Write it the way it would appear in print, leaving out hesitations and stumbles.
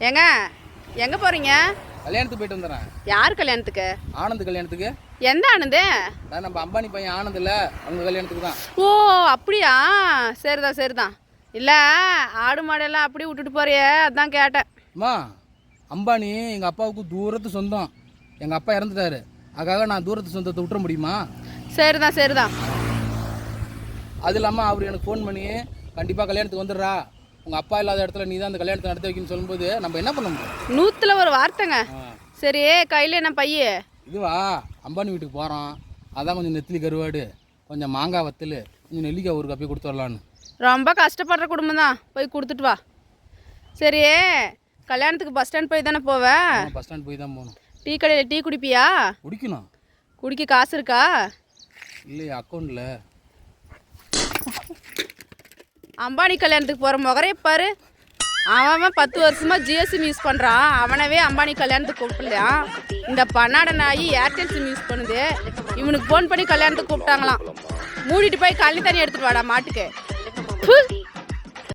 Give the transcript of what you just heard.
ஏங்க எங்கே போகிறீங்க? கல்யாணத்துக்கு போயிட்டு வந்துடுறேன். யார் கல்யாணத்துக்கு? ஆனந்த் கல்யாணத்துக்கு. எந்த ஆனந்து? நம்ம அம்பானி பையன் ஆனந்த் இல்லை, அவங்க கல்யாணத்துக்கு தான். ஓ அப்படியா, சரிதான் சரிதான். இல்லை ஆடு மாடெல்லாம் அப்படியே விட்டுட்டு போறியே, அதான் கேட்டேன். அம்மா, அம்பானி எங்கள் அப்பாவுக்கு தூரத்து சொந்தம். எங்கள் அப்பா இறந்துட்டாரு, அதுக்காக நான் தூரத்து சொந்தத்தை விட்டுற முடியுமா? சரிதான் சரிதான். அது இல்லாமல் அவர் எனக்கு ஃபோன் பண்ணி கண்டிப்பாக கல்யாணத்துக்கு வந்துடுறா, உங்கள் அப்பா இல்லாத இடத்துல நீ தான் அந்த கல்யாணத்தை நடத்தி வைக்கணும்னு சொல்லும்போது நம்ம என்ன பண்ண முடியும்? 100ல் ஒரு வார்த்தைங்க. சரி, கையில் என்ன பைய? இதுவா, அம்பானி வீட்டுக்கு போகிறோம், அதான் கொஞ்சம் நெத்திலி கருவாடு, கொஞ்சம் மாங்காய் வத்தல், கொஞ்சம் நெல்லிக்காய் ஒரு கப்பி கொடுத்து வரலான்னு. ரொம்ப கஷ்டப்படுற குடும்பம் தான், போய் கொடுத்துட்டு வா. சரி, கல்யாணத்துக்கு பஸ் ஸ்டாண்ட் போய் தானே போவேன்? பஸ் ஸ்டாண்ட் போய் தான் போகணும். டீ கடையில் டீ குடிப்பியா? குடிக்கணும். குடிக்க காசு இருக்கா? இல்லையா, அக்கௌண்ட்டில். அம்பானி கல்யாணத்துக்கு போகிற முகரே பாரு. அவன் 10 வருஷமாக ஜியோ சிம் யூஸ் பண்ணுறான், அவனவே அம்பானி கல்யாணத்துக்கு கூப்பிடலையான். இந்த பன்னாட நாய் ஏர்டெல் சிம் யூஸ் பண்ணுது, இவனுக்கு ஃபோன் பண்ணி கல்யாணத்துக்கு கூப்பிட்டாங்களாம். மூடிட்டு போய் கள்ளி தண்ணி எடுத்துகிட்டு வாடா மாட்டுக்கு.